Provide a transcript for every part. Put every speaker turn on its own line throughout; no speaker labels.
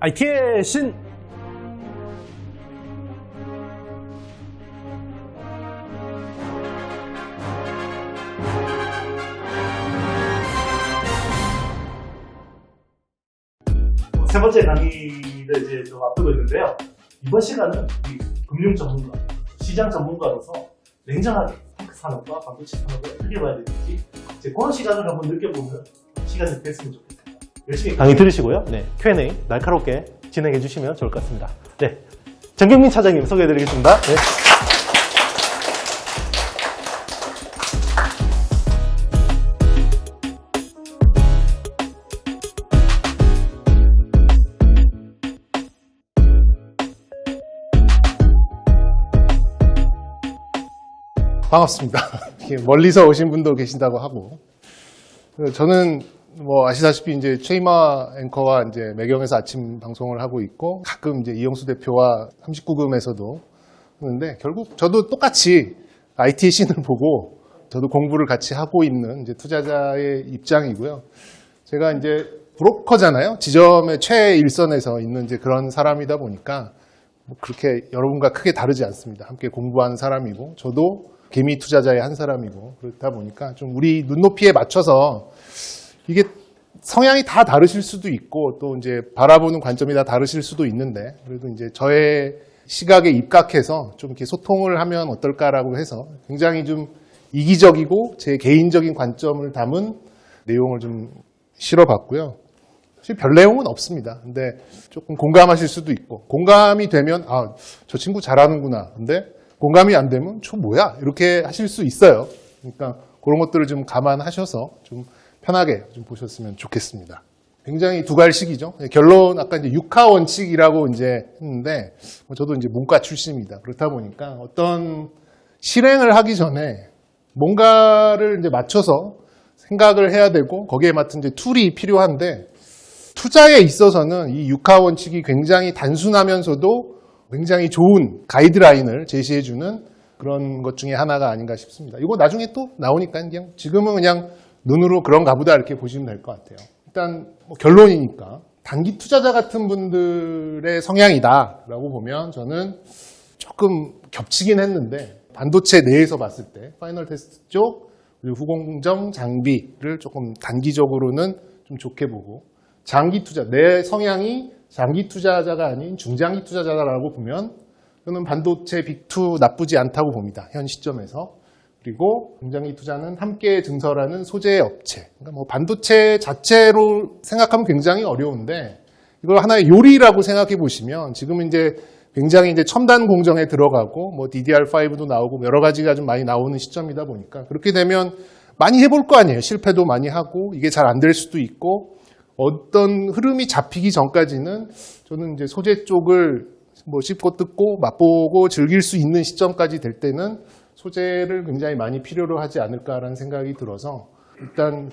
IT의 신!
세 번째 강의를 이제 좀 앞두고 있는데요. 이번 시간은 우리 금융 전문가, 시장 전문가로서 냉정하게 탱크 산업과 반도체 산업을 어떻게 봐야 되는지 이제 그런 시간을 한번 느껴보는 시간이 됐으면 좋겠습니다. 열심히
강의 들으시고요. 네, Q&A 날카롭게 진행해 주시면 좋을 것 같습니다. 네, 정경민 차장님 소개해 드리겠습니다. 네.
반갑습니다. 멀리서 오신 분도 계신다고 하고, 저는 뭐 아시다시피 이제 최이마 앵커와 이제 매경에서 아침 방송을 하고 있고, 가끔 이제 이영수 대표와 39금에서도 하는데, 결국 저도 똑같이 IT 씬을 보고 저도 공부를 같이 하고 있는 이제 투자자의 입장이고요. 제가 이제 브로커잖아요. 지점의 최일선에서 있는 이제 그런 사람이다 보니까 뭐 그렇게 여러분과 크게 다르지 않습니다. 함께 공부하는 사람이고, 저도 개미 투자자의 한 사람이고, 그렇다 보니까 좀 우리 눈높이에 맞춰서 이게 성향이 다 다르실 수도 있고 또 이제 바라보는 관점이 다 다르실 수도 있는데, 그래도 이제 저의 시각에 입각해서 좀 이렇게 소통을 하면 어떨까라고 해서 굉장히 좀 이기적이고 제 개인적인 관점을 담은 내용을 좀 실어봤고요. 사실 별 내용은 없습니다. 근데 조금 공감하실 수도 있고, 공감이 되면 아, 저 친구 잘하는구나. 근데 공감이 안 되면 저 뭐야? 이렇게 하실 수 있어요. 그러니까 그런 것들을 좀 감안하셔서 좀 편하게 좀 보셨으면 좋겠습니다. 굉장히 두갈식이죠. 결론 아까 이제 육하 원칙이라고 이제 했는데, 저도 이제 문과 출신입니다. 그렇다 보니까 어떤 실행을 하기 전에 뭔가를 이제 맞춰서 생각을 해야 되고 거기에 맞춘 이제 툴이 필요한데, 투자에 있어서는 이 육하 원칙이 굉장히 단순하면서도 굉장히 좋은 가이드라인을 제시해주는 그런 것 중에 하나가 아닌가 싶습니다. 이거 나중에 또 나오니까 그냥 지금은 그냥 눈으로 그런가 보다 이렇게 보시면 될 것 같아요. 일단 뭐 결론이니까 단기 투자자 같은 분들의 성향이다라고 보면 저는 조금 겹치긴 했는데, 반도체 내에서 봤을 때 파이널 테스트 쪽 그리고 후공정 장비를 조금 단기적으로는 좀 좋게 보고, 장기 투자, 내 성향이 장기 투자자가 아닌 중장기 투자자라고 보면 저는 반도체 빅2 나쁘지 않다고 봅니다. 현 시점에서. 그리고 중장기 투자는 함께 증설하는 소재 업체. 그러니까 뭐 반도체 자체로 생각하면 굉장히 어려운데, 이걸 하나의 요리라고 생각해 보시면 지금은 이제 굉장히 이제 첨단 공정에 들어가고 뭐 DDR5도 나오고 여러 가지가 좀 많이 나오는 시점이다 보니까, 그렇게 되면 많이 해볼 거 아니에요. 실패도 많이 하고 이게 잘 안 될 수도 있고, 어떤 흐름이 잡히기 전까지는 저는 이제 소재 쪽을 뭐 씹고 뜯고 맛보고 즐길 수 있는 시점까지 될 때는 소재를 굉장히 많이 필요로 하지 않을까라는 생각이 들어서, 일단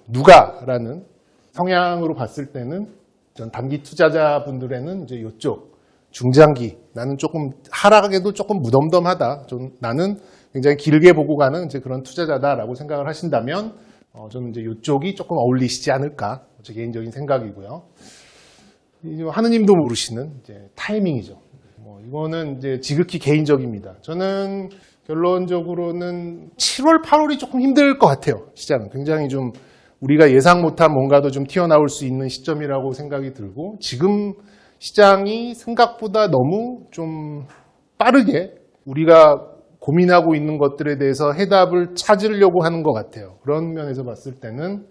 누가라는 성향으로 봤을 때는 전 단기 투자자분들에는 이제 이쪽 중장기, 나는 조금 하락에도 조금 무덤덤하다, 좀 나는 굉장히 길게 보고 가는 이제 그런 투자자다라고 생각을 하신다면 저는 이제 이쪽이 조금 어울리시지 않을까, 제 개인적인 생각이고요. 하느님도 모르시는 이제 타이밍이죠. 뭐 이거는 이제 지극히 개인적입니다. 저는 결론적으로는 7월, 8월이 조금 힘들 것 같아요. 시장은 굉장히 좀 우리가 예상 못한 뭔가도 좀 튀어나올 수 있는 시점이라고 생각이 들고, 지금 시장이 생각보다 너무 좀 빠르게 우리가 고민하고 있는 것들에 대해서 해답을 찾으려고 하는 것 같아요. 그런 면에서 봤을 때는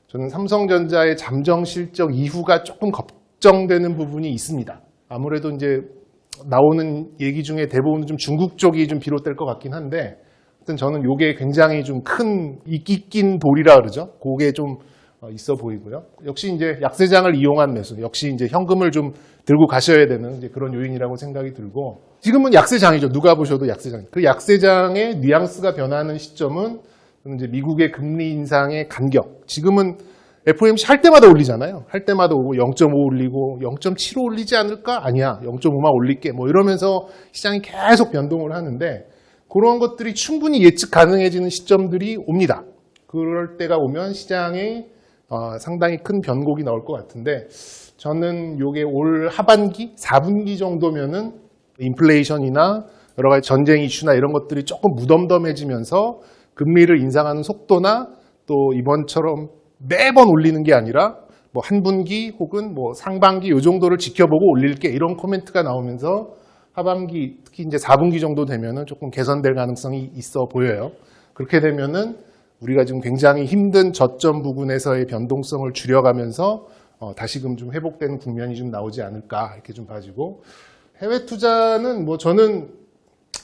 저는 삼성전자의 잠정 실적 이후가 조금 걱정되는 부분이 있습니다. 아무래도 이제 나오는 얘기 중에 대부분 좀 중국 쪽이 좀 비롯될 것 같긴 한데, 하여튼 저는 이게 굉장히 좀 큰 이끼 낀 돌이라 그러죠. 그게 좀 있어 보이고요. 역시 이제 약세장을 이용한 매수, 역시 이제 현금을 좀 들고 가셔야 되는 이제 그런 요인이라고 생각이 들고, 지금은 약세장이죠. 누가 보셔도 약세장. 그 약세장의 뉘앙스가 변하는 시점은 이제 미국의 금리 인상의 간격. 지금은 FOMC 할 때마다 올리잖아요. 할 때마다 오고 0.5 올리고 0.75 올리지 않을까? 아니야. 0.5만 올릴게. 뭐 이러면서 시장이 계속 변동을 하는데, 그런 것들이 충분히 예측 가능해지는 시점들이 옵니다. 그럴 때가 오면 시장에 상당히 큰 변곡이 나올 것 같은데, 저는 요게 올 하반기, 4분기 정도면은 인플레이션이나 여러 가지 전쟁 이슈나 이런 것들이 조금 무덤덤해지면서 금리를 인상하는 속도나 또 이번처럼 매번 올리는 게 아니라 뭐 한 분기 혹은 뭐 상반기 요 정도를 지켜보고 올릴게 이런 코멘트가 나오면서 하반기 특히 이제 4분기 정도 되면은 조금 개선될 가능성이 있어 보여요. 그렇게 되면은 우리가 지금 굉장히 힘든 저점 부근에서의 변동성을 줄여가면서 다시금 좀 회복되는 국면이 좀 나오지 않을까 이렇게 좀 봐지고 해외 투자는 뭐 저는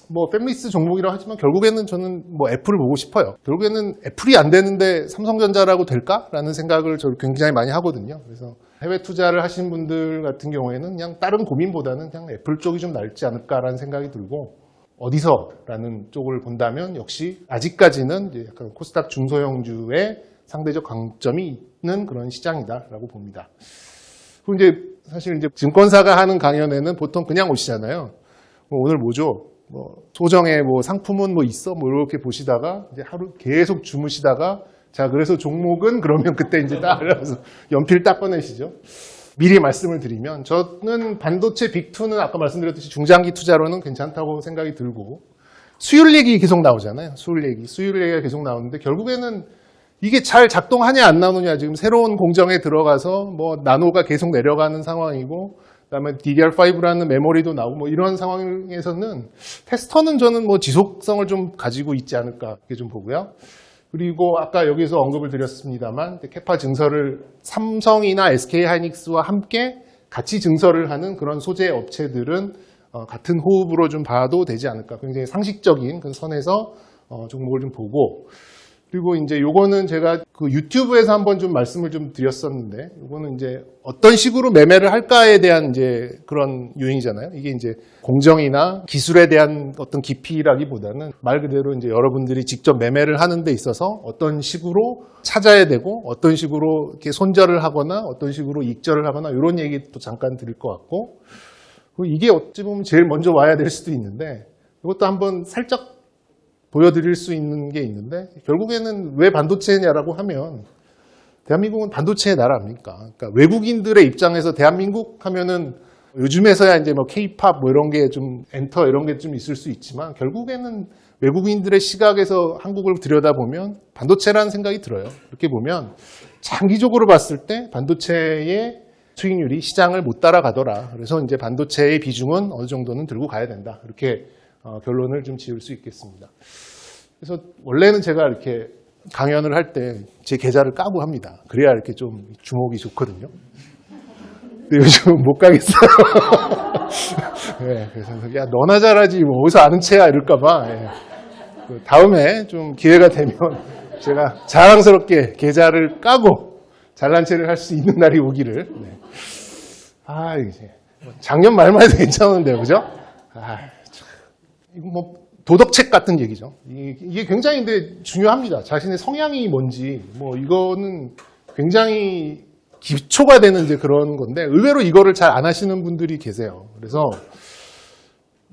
뭐 팹리스 종목이라고 하지만 결국에는 저는 뭐 애플을 보고 싶어요. 결국에는 애플이 안 되는데 삼성전자라고 될까라는 생각을 저 굉장히 많이 하거든요. 그래서 해외 투자를 하시는 분들 같은 경우에는 그냥 다른 고민보다는 그냥 애플 쪽이 좀 낫지 않을까라는 생각이 들고 어디서라는 쪽을 본다면 역시 아직까지는 이제 약간 코스닥 중소형주의 상대적 강점이 있는 그런 시장이다라고 봅니다. 그리고 이제 사실 이제 증권사가 하는 강연에는 보통 그냥 오시잖아요. 뭐 오늘 뭐죠? 뭐 소정의 뭐 상품은 뭐 있어? 뭐 이렇게 보시다가 이제 하루 계속 주무시다가 자 그래서 종목은 그러면 그때 이제 딱 연필 딱 꺼내시죠. 미리 말씀을 드리면 저는 반도체 빅2는 아까 말씀드렸듯이 중장기 투자로는 괜찮다고 생각이 들고 수율 얘기 계속 나오잖아요. 수율 얘기가 계속 나오는데 결국에는 이게 잘 작동하냐 안 나오느냐 지금 새로운 공정에 들어가서 뭐 나노가 계속 내려가는 상황이고 그다음에 DDR5라는 메모리도 나오고 뭐 이런 상황에서는 테스터는 저는 뭐 지속성을 좀 가지고 있지 않을까 이렇게 좀 보고요. 그리고 아까 여기서 언급을 드렸습니다만 캐파 증설을 삼성이나 SK하이닉스와 함께 같이 증설을 하는 그런 소재 업체들은 같은 호흡으로 좀 봐도 되지 않을까. 굉장히 상식적인 그 선에서 종목을 좀 보고 그리고 이제 요거는 제가 그 유튜브에서 한번 좀 말씀을 좀 드렸었는데 요거는 이제 어떤 식으로 매매를 할까에 대한 이제 그런 유행이잖아요. 이게 이제 공정이나 기술에 대한 어떤 깊이라기보다는 말 그대로 이제 여러분들이 직접 매매를 하는 데 있어서 어떤 식으로 찾아야 되고 어떤 식으로 이렇게 손절을 하거나 어떤 식으로 익절을 하거나 이런 얘기도 잠깐 드릴 것 같고 그리고 이게 어찌 보면 제일 먼저 와야 될 수도 있는데 이것도 한번 살짝 보여드릴 수 있는 게 있는데 결국에는 왜 반도체냐라고 하면 대한민국은 반도체의 나라 아닙니까? 그러니까 외국인들의 입장에서 대한민국 하면은 요즘에서야 이제 뭐 K-팝 뭐 이런 게 좀 엔터 이런 게 좀 있을 수 있지만 결국에는 외국인들의 시각에서 한국을 들여다보면 반도체라는 생각이 들어요. 이렇게 보면 장기적으로 봤을 때 반도체의 수익률이 시장을 못 따라가더라. 그래서 이제 반도체의 비중은 어느 정도는 들고 가야 된다. 이렇게 결론을 좀 지을 수 있겠습니다. 그래서 원래는 제가 이렇게 강연을 할 때 제 계좌를 까고 합니다. 그래야 이렇게 좀 주목이 좋거든요. 근데 요즘 못 가겠어요. 네, 그래서 야 너나 잘하지 뭐 어디서 아는 체야 이럴까봐. 네. 다음에 좀 기회가 되면 제가 자랑스럽게 계좌를 까고 잘난 체를 할 수 있는 날이 오기를. 네. 아 이제 작년 말만 해도 괜찮은데요, 그죠? 이거 뭐 도덕책 같은 얘기죠. 이게 굉장히 근데 중요합니다. 자신의 성향이 뭔지 뭐 이거는 굉장히 기초가 되는 이제 그런 건데 의외로 이거를 잘 안 하시는 분들이 계세요. 그래서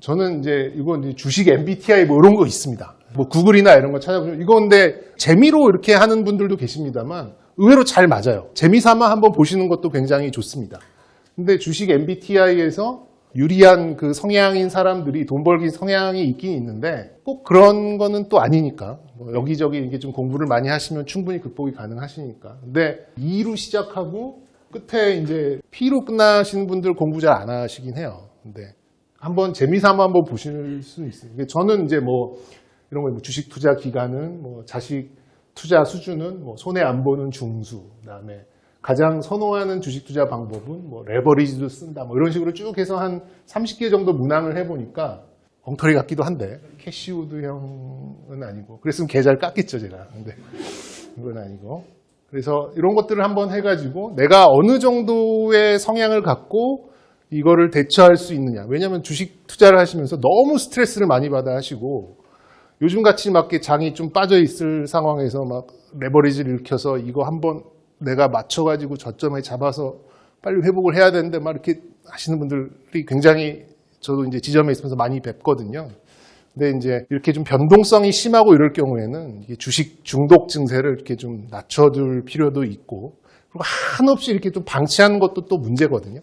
저는 이제 이거 이제 주식 MBTI 뭐 이런 거 있습니다. 뭐 구글이나 이런 거 찾아보면 이거 근데 재미로 이렇게 하는 분들도 계십니다만 의외로 잘 맞아요. 재미삼아 한번 보시는 것도 굉장히 좋습니다. 근데 주식 MBTI에서 유리한 그 성향인 사람들이 돈 벌기 성향이 있긴 있는데 꼭 그런 거는 또 아니니까 뭐 여기저기 이게 좀 공부를 많이 하시면 충분히 극복이 가능하시니까 근데 E로 시작하고 끝에 이제 P로 끝나시는 분들 공부 잘 안 하시긴 해요. 근데 한번 재미삼아 한번 보실 수 있어요. 저는 이제 뭐 이런 거 주식 투자 기간은 뭐 자식 투자 수준은 뭐 손해 안 보는 중수 그다음에 가장 선호하는 주식 투자 방법은 뭐 레버리지도 쓴다 뭐 이런 식으로 쭉 해서 한 30개 정도 문항을 해보니까 엉터리 같기도 한데 캐시우드형은 아니고 그랬으면 계좌를 깠겠죠 제가. 근데 그건 아니고 그래서 이런 것들을 한번 해가지고 내가 어느 정도의 성향을 갖고 이거를 대처할 수 있느냐. 왜냐하면 주식 투자를 하시면서 너무 스트레스를 많이 받아 하시고 요즘같이 막 장이 좀 빠져 있을 상황에서 막 레버리지를 일으켜서 이거 한번 내가 맞춰가지고 저점에 잡아서 빨리 회복을 해야 되는데 막 이렇게 하시는 분들이 굉장히 저도 이제 지점에 있으면서 많이 뵙거든요. 근데 이제 이렇게 좀 변동성이 심하고 이럴 경우에는 이게 주식 중독 증세를 이렇게 좀 낮춰둘 필요도 있고 그리고 한없이 이렇게 좀 방치하는 것도 또 문제거든요.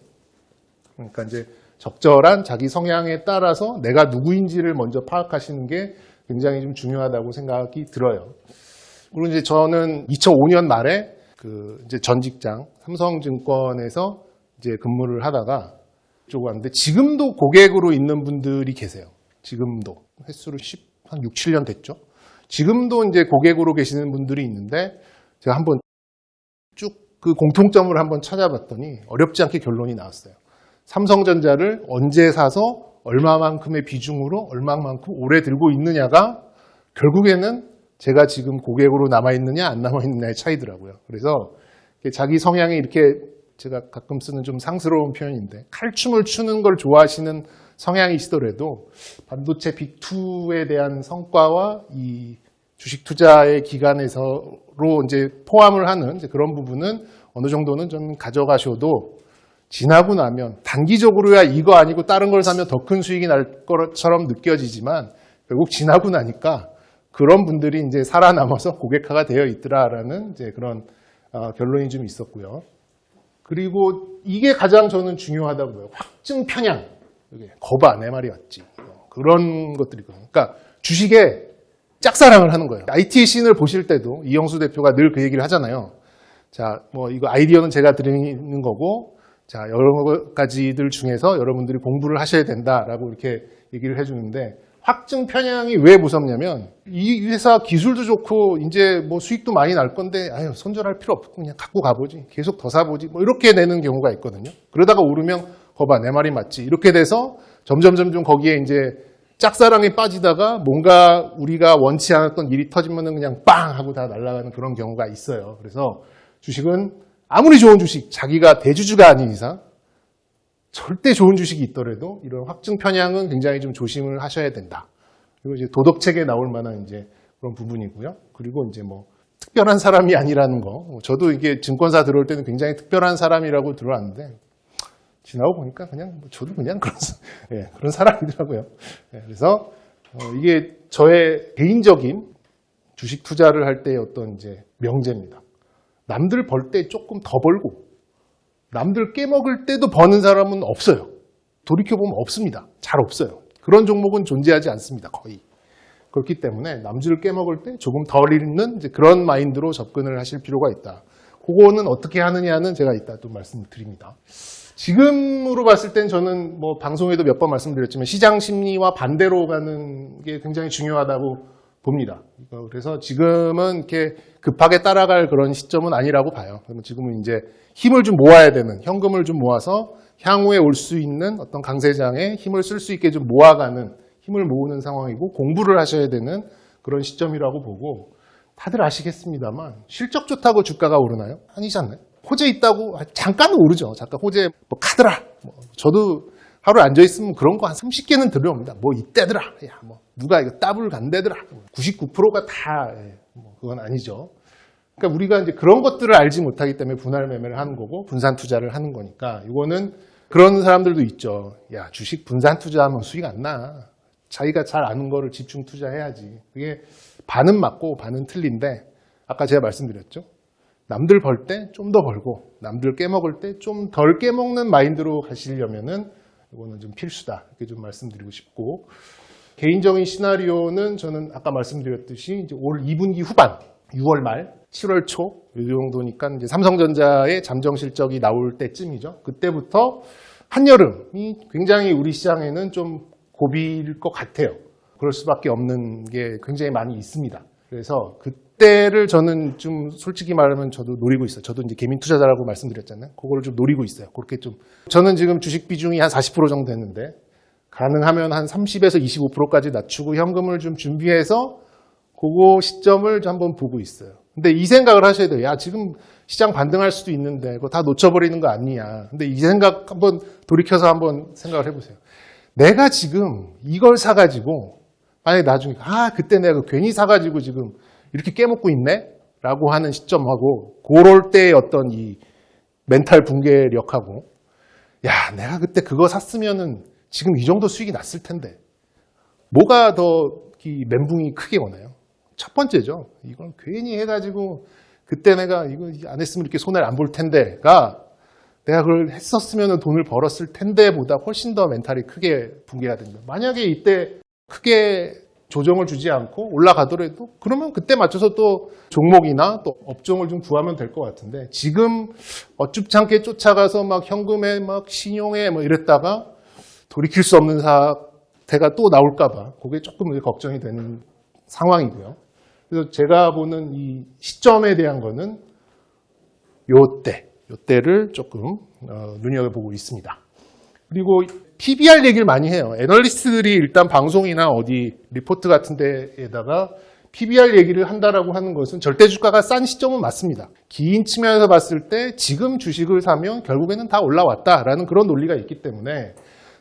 그러니까 이제 적절한 자기 성향에 따라서 내가 누구인지를 먼저 파악하시는 게 굉장히 좀 중요하다고 생각이 들어요. 그리고 이제 저는 2005년 말에 이제 전 직장 삼성증권에서 이제 근무를 하다가 이쪽으로 왔는데 지금도 고객으로 있는 분들이 계세요. 지금도 횟수로 한 6, 7년 됐죠. 지금도 이제 고객으로 계시는 분들이 있는데 제가 한번 쭉 그 공통점을 한번 찾아봤더니 어렵지 않게 결론이 나왔어요. 삼성전자를 언제 사서 얼마만큼의 비중으로 얼마만큼 오래 들고 있느냐가 결국에는 제가 지금 고객으로 남아있느냐 안 남아있느냐의 차이더라고요. 그래서 자기 성향이 이렇게 제가 가끔 쓰는 좀 상스러운 표현인데 칼춤을 추는 걸 좋아하시는 성향이시더라도 반도체 빅2에 대한 성과와 이 주식 투자의 기간에서로 이제 포함을 하는 이제 그런 부분은 어느 정도는 좀 가져가셔도 지나고 나면 단기적으로야 이거 아니고 다른 걸 사면 더 큰 수익이 날 것처럼 느껴지지만 결국 지나고 나니까 그런 분들이 이제 살아남아서 고객화가 되어 있더라라는 이제 그런 결론이 좀 있었고요. 그리고 이게 가장 저는 중요하다고 봐요. 확증 편향. 거봐, 내 말이 맞지. 그런 것들이거든요. 그러니까 주식에 짝사랑을 하는 거예요. IT 씬을 보실 때도 이영수 대표가 늘 그 얘기를 하잖아요. 자, 뭐 이거 아이디어는 제가 드리는 거고, 자, 여러 가지들 중에서 여러분들이 공부를 하셔야 된다라고 이렇게 얘기를 해주는데, 확증 편향이 왜 무섭냐면, 이 회사 기술도 좋고, 이제 뭐 수익도 많이 날 건데, 아유, 손절할 필요 없고, 그냥 갖고 가보지. 계속 더 사보지. 뭐 이렇게 되는 경우가 있거든요. 그러다가 오르면, 거봐, 내 말이 맞지. 이렇게 돼서 점점 거기에 이제 짝사랑에 빠지다가 뭔가 우리가 원치 않았던 일이 터지면은 그냥 빵! 하고 다 날아가는 그런 경우가 있어요. 그래서 주식은 아무리 좋은 주식, 자기가 대주주가 아닌 이상 절대 좋은 주식이 있더라도 이런 확증 편향은 굉장히 좀 조심을 하셔야 된다. 그리고 이제 도덕책에 나올 만한 이제 그런 부분이고요. 그리고 이제 뭐 특별한 사람이 아니라는 거. 저도 이게 증권사 들어올 때는 굉장히 특별한 사람이라고 들어왔는데 지나고 보니까 그냥 저도 그냥 그런 사람이더라고요. 그래서 이게 저의 개인적인 주식 투자를 할 때의 어떤 이제 명제입니다. 남들 벌 때 조금 더 벌고 남들 깨먹을 때도 버는 사람은 없어요. 돌이켜보면 없습니다. 잘 없어요. 그런 종목은 존재하지 않습니다. 거의. 그렇기 때문에 남들 깨먹을 때 조금 덜 잃는 이제 그런 마인드로 접근을 하실 필요가 있다. 그거는 어떻게 하느냐는 제가 이따 또 말씀드립니다. 지금으로 봤을 땐 저는 뭐 방송에도 몇 번 말씀드렸지만 시장 심리와 반대로 가는 게 굉장히 중요하다고 봅니다. 그래서 지금은 이렇게 급하게 따라갈 그런 시점은 아니라고 봐요. 지금은 이제 힘을 좀 모아야 되는, 현금을 좀 모아서 향후에 올 수 있는 어떤 강세장에 힘을 쓸 수 있게 좀 모아가는, 힘을 모으는 상황이고 공부를 하셔야 되는 그런 시점이라고 보고, 다들 아시겠습니다만 실적 좋다고 주가가 오르나요? 아니지 않나요? 호재 있다고 잠깐은 오르죠. 잠깐 호재 뭐 카더라. 저도 하루 앉아있으면 그런 거 한 30개는 들어옵니다. 뭐 이때더라. 야, 뭐 누가 이거 더블 간대더라. 99%가 다 뭐 그건 아니죠. 그러니까 우리가 이제 그런 것들을 알지 못하기 때문에 분할 매매를 하는 거고 분산 투자를 하는 거니까 이거는 그런 사람들도 있죠. 야, 주식 분산 투자하면 수익 안 나. 자기가 잘 아는 거를 집중 투자해야지. 그게 반은 맞고 반은 틀린데 아까 제가 말씀드렸죠. 남들 벌 때 좀 더 벌고 남들 깨먹을 때 좀 덜 깨먹는 마인드로 가시려면은 이거는 좀 필수다. 이렇게 좀 말씀드리고 싶고, 개인적인 시나리오는 저는 아까 말씀드렸듯이 이제 올 2분기 후반, 6월 말, 7월 초 이 정도니까 이제 삼성전자의 잠정 실적이 나올 때쯤이죠. 그때부터 한여름이 굉장히 우리 시장에는 좀 고비일 것 같아요. 그럴 수밖에 없는 게 굉장히 많이 있습니다. 그래서 그때를 저는 좀 솔직히 말하면 저도 노리고 있어요. 저도 이제 개민 투자자라고 말씀드렸잖아요. 그거를 좀 노리고 있어요. 그렇게 좀 저는 지금 주식 비중이 한 40% 정도 됐는데 가능하면 한 30에서 25%까지 낮추고 현금을 좀 준비해서 그거 시점을 좀 한번 보고 있어요. 근데 이 생각을 하셔야 돼요. 야, 지금 시장 반등할 수도 있는데 그거 다 놓쳐버리는 거 아니냐. 근데 이 생각 한번 돌이켜서 한번 생각을 해보세요. 내가 지금 이걸 사가지고 만약에 나중에 그때 내가 괜히 사가지고 지금 이렇게 깨먹고 있네? 라고 하는 시점하고 그럴 때의 어떤 이 멘탈 붕괴력하고 야, 내가 그때 그거 샀으면은 지금 이 정도 수익이 났을 텐데 뭐가 더 이 멘붕이 크게 오나요? 첫 번째죠. 이건 괜히 해가지고 그때 내가 이거 안 했으면 이렇게 손해를 안 볼 텐데가 내가 그걸 했었으면 돈을 벌었을 텐데보다 훨씬 더 멘탈이 크게 붕괴가 됩니다. 만약에 이때 크게 조정을 주지 않고 올라가더라도 그러면 그때 맞춰서 또 종목이나 또 업종을 좀 구하면 될 것 같은데 지금 어줍지 않게 쫓아가서 막 현금에 막 신용에 뭐 이랬다가 돌이킬 수 없는 사태가 또 나올까봐 그게 조금 걱정이 되는 상황이고요. 그래서 제가 보는 이 시점에 대한 거는 요때를 조금 눈여겨보고 있습니다. 그리고 PBR 얘기를 많이 해요. 애널리스트들이 일단 방송이나 어디 리포트 같은 데에다가 PBR 얘기를 한다라고 하는 것은 절대 주가가 싼 시점은 맞습니다. 긴 측면에서 봤을 때 지금 주식을 사면 결국에는 다 올라왔다라는 그런 논리가 있기 때문에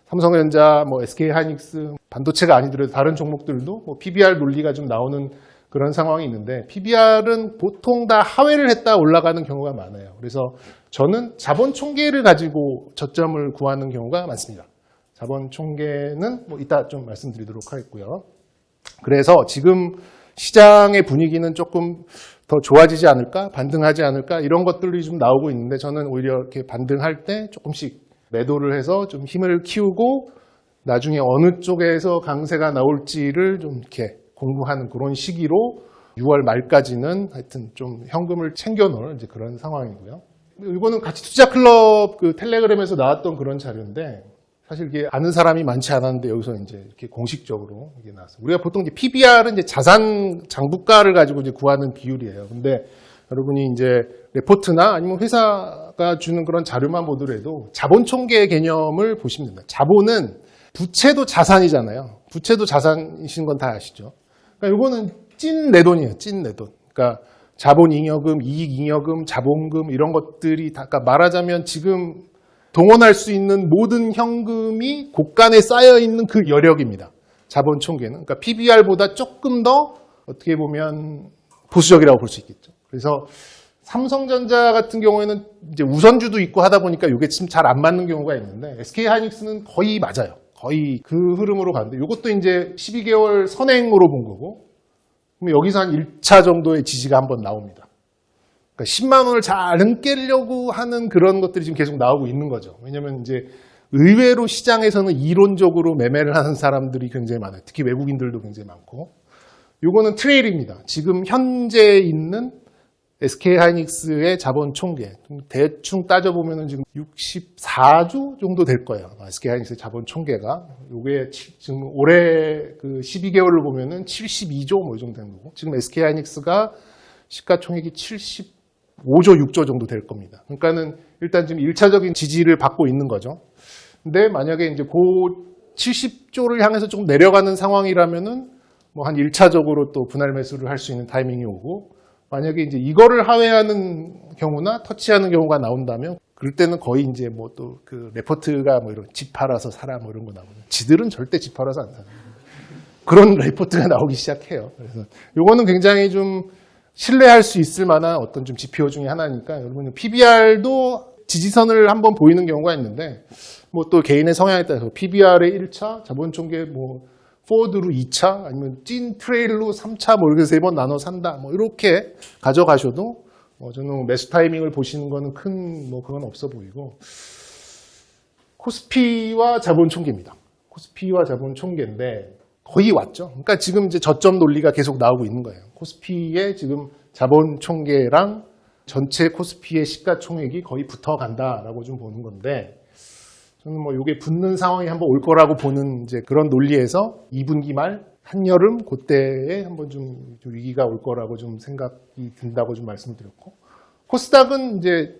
삼성전자, 뭐 SK하이닉스, 반도체가 아니더라도 다른 종목들도 뭐 PBR 논리가 좀 나오는 그런 상황이 있는데 PBR은 보통 다 하회를 했다 올라가는 경우가 많아요. 그래서 저는 자본 총계를 가지고 저점을 구하는 경우가 많습니다. 자본 총계는 뭐 이따 좀 말씀드리도록 하겠고요. 그래서 지금 시장의 분위기는 조금 더 좋아지지 않을까, 반등하지 않을까 이런 것들이 좀 나오고 있는데 저는 오히려 이렇게 반등할 때 조금씩 매도를 해서 좀 힘을 키우고 나중에 어느 쪽에서 강세가 나올지를 좀 이렇게 공부하는 그런 시기로 6월 말까지는 하여튼 좀 현금을 챙겨놓을 이제 그런 상황이고요. 이거는 가치 투자 클럽 그 텔레그램에서 나왔던 그런 자료인데 사실 이게 아는 사람이 많지 않았는데 여기서 이제 이렇게 공식적으로 이게 나왔어요. 우리가 보통 이제 PBR은 이제 자산 장부가를 가지고 이제 구하는 비율이에요. 근데 여러분이 이제 레포트나 아니면 회사가 주는 그런 자료만 보더라도 자본 총계 개념을 보시면 됩니다. 자본은 부채도 자산이잖아요. 부채도 자산이신 건 다 아시죠? 그러니까 이거는 찐 내돈이에요. 찐 내돈. 그러니까 자본 잉여금, 이익 잉여금, 자본금 이런 것들이 다 그러니까 말하자면 지금 동원할 수 있는 모든 현금이 곳간에 쌓여 있는 그 여력입니다. 자본 총계는. 그러니까 PBR보다 조금 더 어떻게 보면 보수적이라고 볼 수 있겠죠. 그래서 삼성전자 같은 경우에는 이제 우선주도 있고 하다 보니까 이게 지금 잘 안 맞는 경우가 있는데 SK하이닉스는 거의 맞아요. 거의 그 흐름으로 가는데 이것도 이제 12개월 선행으로 본 거고 그럼 여기서 한 1차 정도의 지지가 한번 나옵니다. 그러니까 10만 원을 잘 깨려고 하는 그런 것들이 지금 계속 나오고 있는 거죠. 왜냐하면 이제 의외로 시장에서는 이론적으로 매매를 하는 사람들이 굉장히 많아요. 특히 외국인들도 굉장히 많고 이거는 트레일입니다. 지금 현재 있는 SK하이닉스의 자본 총계 대충 따져보면 지금 64조 정도 될 거예요. SK하이닉스의 자본 총계가 이게 지금 올해 그 12개월을 보면은 72조 뭐 이 정도 되는 거고 지금 SK하이닉스가 시가총액이 75조 6조 정도 될 겁니다. 그러니까는 일단 지금 1차적인 지지를 받고 있는 거죠. 근데 만약에 이제 그 70조를 향해서 조금 내려가는 상황이라면은 뭐 한 1차적으로 또 분할 매수를 할 수 있는 타이밍이 오고 만약에 이제 이거를 하회하는 경우나 터치하는 경우가 나온다면 그럴 때는 거의 이제 뭐 또 그 레포트가 뭐 이런 집 팔아서 사라 뭐 이런 거 나오는 지들은 절대 집 팔아서 안 사요. 그런 레포트가 나오기 시작해요. 그래서 요거는 굉장히 좀 신뢰할 수 있을 만한 어떤 좀 지표 중에 하나니까 여러분 PBR도 지지선을 한번 보이는 경우가 있는데 뭐 또 개인의 성향에 따라서 PBR의 1차, 자본 총계 뭐 포워드로 2차 아니면 찐 트레일로 3차 뭐 이렇게 3번 나눠 산다 뭐 이렇게 가져가셔도 저는 매수 타이밍을 보시는 거는 큰 뭐 그건 없어 보이고 코스피와 자본 총계입니다. 코스피와 자본 총계인데 거의 왔죠. 그러니까 지금 이제 저점 논리가 계속 나오고 있는 거예요. 코스피의 지금 자본 총계랑 전체 코스피의 시가총액이 거의 붙어간다라고 좀 보는 건데 저는 뭐 이게 붙는 상황이 한번 올 거라고 보는 이제 그런 논리에서 2분기 말 한여름 그때에 한번 좀 위기가 올 거라고 좀 생각이 든다고 좀 말씀드렸고 코스닥은 이제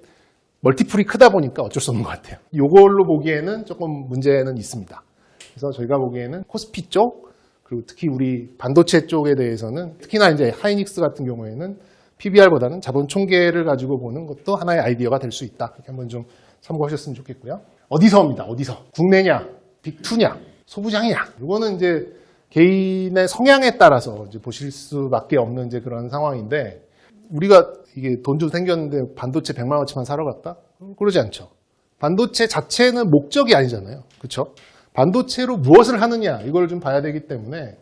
멀티플이 크다 보니까 어쩔 수 없는 것 같아요. 이걸로 보기에는 조금 문제는 있습니다. 그래서 저희가 보기에는 코스피 쪽 그리고 특히 우리 반도체 쪽에 대해서는 특히나 이제 하이닉스 같은 경우에는 PBR보다는 자본 총계를 가지고 보는 것도 하나의 아이디어가 될 수 있다. 이렇게 한번 좀 참고하셨으면 좋겠고요. 어디서입니다. 어디서? 국내냐, 빅2냐, 소부장이냐. 이거는 이제 개인의 성향에 따라서 이제 보실 수밖에 없는 이제 그런 상황인데 우리가 이게 돈 좀 생겼는데 반도체 100만 원치만 사러 갔다? 그러지 않죠. 반도체 자체는 목적이 아니잖아요. 그렇죠? 반도체로 무엇을 하느냐 이걸 좀 봐야 되기 때문에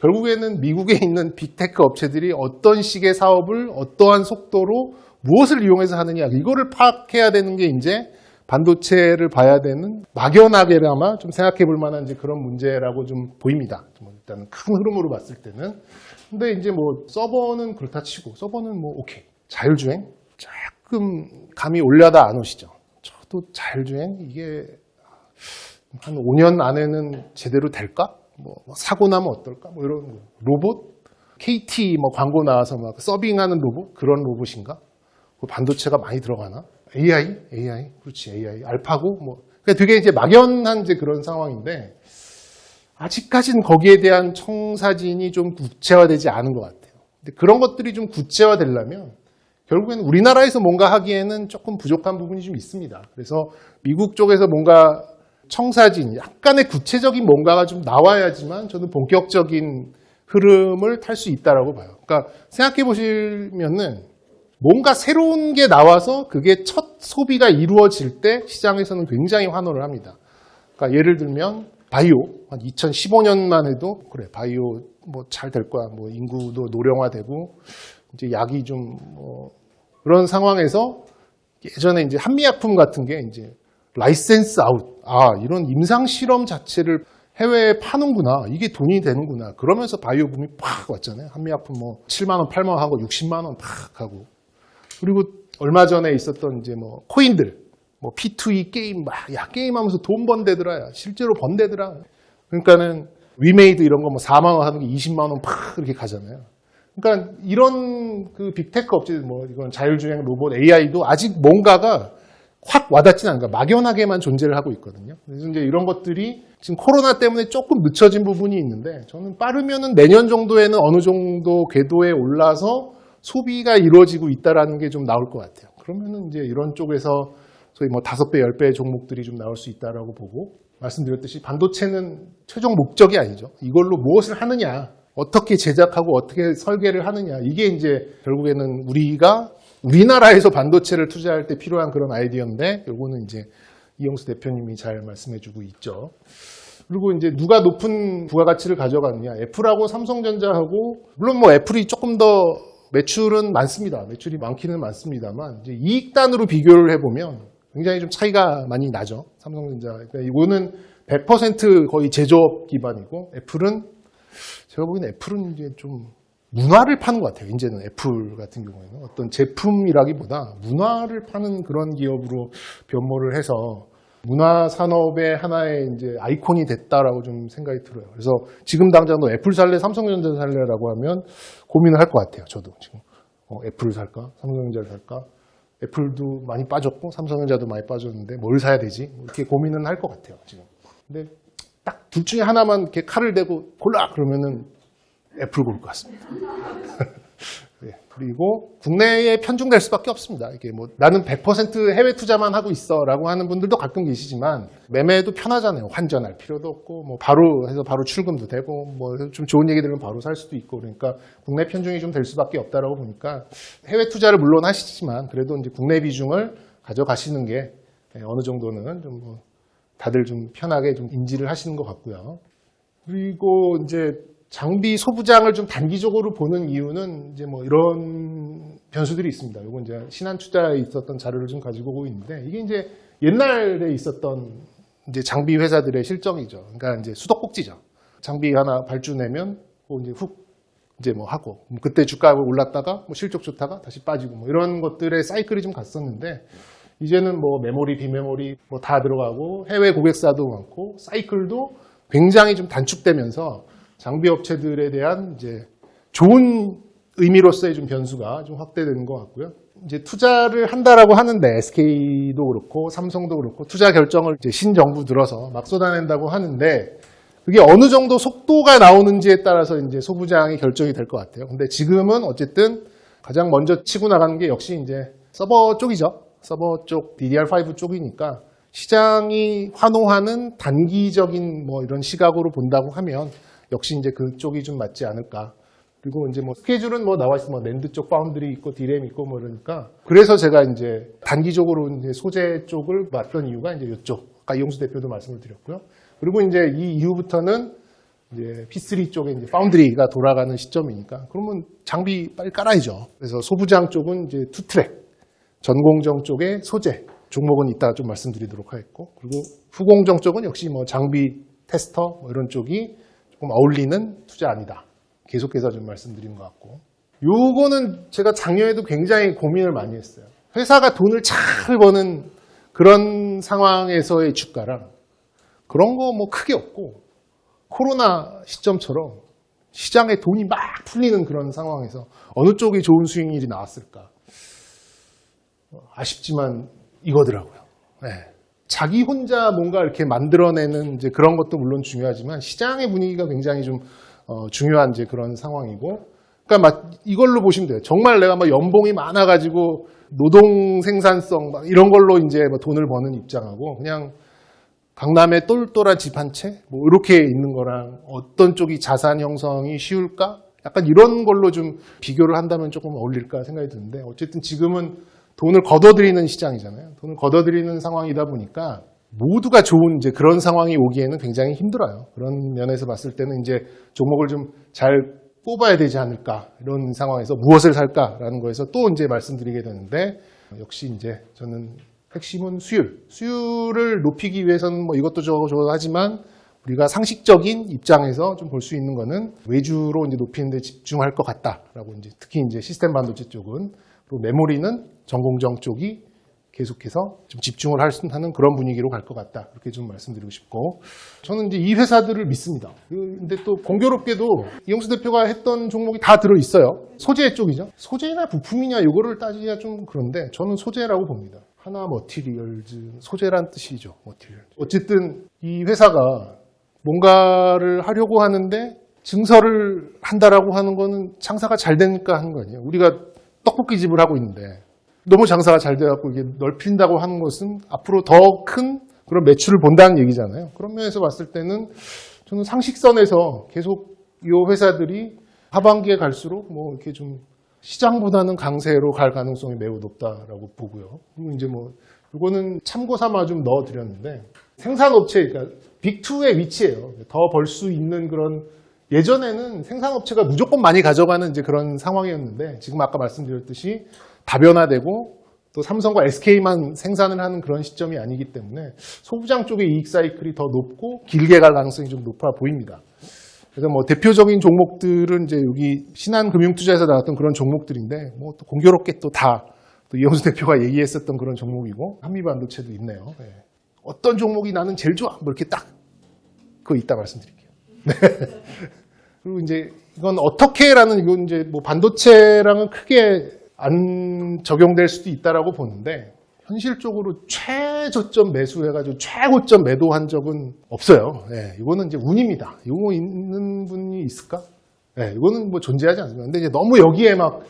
결국에는 미국에 있는 빅테크 업체들이 어떤 식의 사업을 어떠한 속도로 무엇을 이용해서 하느냐 이거를 파악해야 되는 게 이제 반도체를 봐야 되는 막연하게나마 좀 생각해 볼 만한 이제 그런 문제라고 좀 보입니다. 일단 큰 흐름으로 봤을 때는. 근데 이제 뭐 서버는 그렇다 치고 서버는 뭐 오케이. 자율주행 조금 감이 올려다 안 오시죠. 저도 자율주행 이게 한 5년 안에는 제대로 될까? 뭐 사고 나면 어떨까? 뭐 이런 거. 로봇? KT 뭐 광고 나와서 막 서빙하는 로봇? 그런 로봇인가? 그 반도체가 많이 들어가나? AI? 그렇지, AI. 알파고? 뭐. 그러니까 되게 이제 막연한 이제 그런 상황인데, 아직까지는 거기에 대한 청사진이 좀 구체화되지 않은 것 같아요. 근데 그런 것들이 좀 구체화되려면, 결국에는 우리나라에서 뭔가 하기에는 조금 부족한 부분이 좀 있습니다. 그래서 미국 쪽에서 뭔가 청사진, 약간의 구체적인 뭔가가 좀 나와야지만 저는 본격적인 흐름을 탈 수 있다라고 봐요. 그러니까 생각해 보시면은, 뭔가 새로운 게 나와서 그게 첫 소비가 이루어질 때 시장에서는 굉장히 환호를 합니다. 그러니까 예를 들면 바이오 한 2015년만 해도 그래 바이오 뭐 잘 될 거야. 뭐 인구도 노령화되고 이제 약이 좀 뭐 그런 상황에서 예전에 이제 한미약품 같은 게 이제 라이센스 아웃 이런 임상 실험 자체를 해외에 파는구나. 이게 돈이 되는구나. 그러면서 바이오 붐이 팍 왔잖아요. 한미약품 뭐 7만 원, 8만 원 하고 60만 원 팍 하고. 그리고 얼마 전에 있었던 이제 뭐 코인들, 뭐 P2E 게임 게임하면서 돈 번대더라. 실제로 번대더라. 그러니까는 위메이드 이런 거 뭐 4만 원 하는 게 20만 원 팍 이렇게 가잖아요. 그러니까 이런 그 빅테크 업체들 뭐 이건 자율주행 로봇 AI도 아직 뭔가가 확 와닿지는 않은 거야. 막연하게만 존재를 하고 있거든요. 그래서 이제 이런 것들이 지금 코로나 때문에 조금 늦춰진 부분이 있는데 저는 빠르면은 내년 정도에는 어느 정도 궤도에 올라서 소비가 이루어지고 있다라는 게 좀 나올 것 같아요. 그러면은 이제 이런 쪽에서 소위 뭐 5배, 10배의 종목들이 좀 나올 수 있다라고 보고 말씀드렸듯이 반도체는 최종 목적이 아니죠. 이걸로 무엇을 하느냐, 어떻게 제작하고 어떻게 설계를 하느냐 이게 이제 결국에는 우리가 우리나라에서 반도체를 투자할 때 필요한 그런 아이디어인데 요거는 이제 이영수 대표님이 잘 말씀해주고 있죠. 그리고 이제 누가 높은 부가가치를 가져가느냐 애플하고 삼성전자하고 물론 뭐 애플이 조금 더 매출은 많습니다. 매출이 많기는 많습니다만 이제 이익단으로 비교를 해보면 굉장히 좀 차이가 많이 나죠. 삼성전자. 그러니까 이거는 100% 거의 제조업 기반이고 애플은 제가 보기에는 애플은 이제 좀 문화를 파는 것 같아요. 이제는 애플 같은 경우에는 어떤 제품이라기보다 문화를 파는 그런 기업으로 변모를 해서 문화 산업의 하나의 이제 아이콘이 됐다라고 좀 생각이 들어요. 그래서 지금 당장도 애플 살래, 삼성전자 살래라고 하면 고민을 할 것 같아요. 저도 지금 애플을 살까, 삼성전자를 살까? 애플도 많이 빠졌고 삼성전자도 많이 빠졌는데 뭘 사야 되지? 이렇게 고민은 할 것 같아요. 지금. 근데 딱 둘 중에 하나만 이렇게 칼을 대고 골라 그러면은 애플 고를 것 같습니다. 네, 그리고 국내에 편중될 수밖에 없습니다. 이게 뭐 나는 100% 해외 투자만 하고 있어라고 하는 분들도 가끔 계시지만 매매도 편하잖아요. 환전할 필요도 없고 뭐 바로 해서 바로 출금도 되고 뭐 좀 좋은 얘기 들으면 바로 살 수도 있고 그러니까 국내 편중이 좀 될 수밖에 없다라고 보니까 해외 투자를 물론 하시지만 그래도 이제 국내 비중을 가져가시는 게 어느 정도는 좀 뭐 다들 좀 편하게 좀 인지를 하시는 것 같고요. 그리고 이제 장비 소부장을 좀 단기적으로 보는 이유는 이제 뭐 이런 변수들이 있습니다. 이건 이제 신한투자에 있었던 자료를 좀 가지고 오고 있는데 이게 이제 옛날에 있었던 이제 장비 회사들의 실정이죠. 그러니까 이제 수도꼭지죠. 장비 하나 발주내면 이제 훅 이제 뭐 하고 그때 주가가 올랐다가 뭐 실적 좋다가 다시 빠지고 뭐 이런 것들의 사이클이 좀 갔었는데 이제는 뭐 메모리, 비메모리 뭐 다 들어가고 해외 고객사도 많고 사이클도 굉장히 좀 단축되면서 장비 업체들에 대한 이제 좋은 의미로서의 좀 변수가 좀 확대되는 것 같고요. 이제 투자를 한다라고 하는데 SK도 그렇고 삼성도 그렇고 투자 결정을 이제 신정부 들어서 막 쏟아낸다고 하는데 그게 어느 정도 속도가 나오는지에 따라서 이제 소부장이 결정이 될 것 같아요. 근데 지금은 어쨌든 가장 먼저 치고 나가는 게 역시 이제 서버 쪽이죠. 서버 쪽 DDR5 쪽이니까 시장이 환호하는 단기적인 뭐 이런 시각으로 본다고 하면 역시 이제 그쪽이 좀 맞지 않을까. 그리고 이제 뭐 스케줄은 뭐 나와 있어. 뭐 낸드 쪽 파운드리 있고 디램 있고 뭐 그러니까. 그래서 제가 이제 단기적으로 이제 소재 쪽을 봤던 이유가 이제 이쪽. 아까 이용수 대표도 말씀을 드렸고요. 그리고 이제 이 이후부터는 이제 P3 쪽에 이제 파운드리가 돌아가는 시점이니까 그러면 장비 빨리 깔아야죠. 그래서 소부장 쪽은 이제 투트랙, 전공정 쪽에 소재 종목은 이따 좀 말씀드리도록 하겠고, 그리고 후공정 쪽은 역시 뭐 장비 테스터 뭐 이런 쪽이 조금 어울리는 투자 아니다. 계속해서 좀 말씀드린 것 같고, 요거는 제가 작년에도 굉장히 고민을 많이 했어요. 회사가 돈을 잘 버는 그런 상황에서의 주가랑 그런 거 뭐 크게 없고, 코로나 시점처럼 시장에 돈이 막 풀리는 그런 상황에서 어느 쪽이 좋은 수익률이 나왔을까? 아쉽지만 이거더라고요. 네. 자기 혼자 뭔가 이렇게 만들어내는 이제 그런 것도 물론 중요하지만 시장의 분위기가 굉장히 좀 중요한 이제 그런 상황이고, 그러니까 막 이걸로 보시면 돼요. 정말 내가 막 연봉이 많아가지고 노동 생산성 막 이런 걸로 이제 뭐 돈을 버는 입장하고, 그냥 강남에 똘똘한 집 한 채 뭐 이렇게 있는 거랑 어떤 쪽이 자산 형성이 쉬울까? 약간 이런 걸로 좀 비교를 한다면 조금 어울릴까 생각이 드는데, 어쨌든 지금은 돈을 걷어들이는 시장이잖아요. 돈을 걷어들이는 상황이다 보니까 모두가 좋은 이제 그런 상황이 오기에는 굉장히 힘들어요. 그런 면에서 봤을 때는 이제 종목을 좀 잘 뽑아야 되지 않을까, 이런 상황에서 무엇을 살까라는 거에서 또 이제 말씀드리게 되는데, 역시 이제 저는 핵심은 수율을 높이기 위해서는 뭐 이것도 저것도 하지만 우리가 상식적인 입장에서 좀 볼 수 있는 거는 외주로 이제 높이는 데 집중할 것 같다라고, 이제 특히 이제 시스템 반도체 쪽은, 그리고 메모리는 전공정 쪽이 계속해서 좀 집중을 하는 그런 분위기로 갈 것 같다. 그렇게 좀 말씀드리고 싶고, 저는 이제 이 회사들을 믿습니다. 근데 또 공교롭게도 이용수 대표가 했던 종목이 다 들어있어요. 소재 쪽이죠. 소재나 부품이냐 이거를 따지기가 좀 그런데 저는 소재라고 봅니다. 하나 머티리얼즈, 소재란 뜻이죠. 머티리얼. 어쨌든 이 회사가 뭔가를 하려고 하는데 증설을 한다라고 하는 거는 장사가 잘 되니까 하는 거 아니에요. 우리가 떡볶이집을 하고 있는데 너무 장사가 잘 돼갖고 이게 넓힌다고 하는 것은 앞으로 더 큰 그런 매출을 본다는 얘기잖아요. 그런 면에서 봤을 때는 저는 상식선에서 계속 이 회사들이 하반기에 갈수록 뭐 이렇게 좀 시장보다는 강세로 갈 가능성이 매우 높다라고 보고요. 그리고 이제 뭐 이거는 참고 삼아 좀 넣어드렸는데, 생산업체, 그러니까 빅2의 위치예요. 더 벌 수 있는 그런, 예전에는 생산업체가 무조건 많이 가져가는 이제 그런 상황이었는데, 지금 아까 말씀드렸듯이 다변화되고 또 삼성과 SK만 생산을 하는 그런 시점이 아니기 때문에 소부장 쪽의 이익 사이클이 더 높고 길게 갈 가능성이 좀 높아 보입니다. 그래서 뭐 대표적인 종목들은 이제 여기 신한금융투자에서 나왔던 그런 종목들인데, 뭐 또 공교롭게 또 다 또 이용수 대표가 얘기했었던 그런 종목이고, 한미반도체도 있네요. 네. 어떤 종목이 나는 제일 좋아? 뭐 이렇게 딱 그거 이따 말씀드릴게요. 네. 그리고 이제 이건 어떻게라는, 이건 이제 뭐 반도체랑은 크게 안 적용될 수도 있다라고 보는데, 현실적으로 최저점 매수해가지고 최고점 매도한 적은 없어요. 네, 이거는 이제 운입니다. 이거 있는 분이 있을까? 네, 이거는 뭐 존재하지 않습니다. 근데 이제 너무 여기에 막,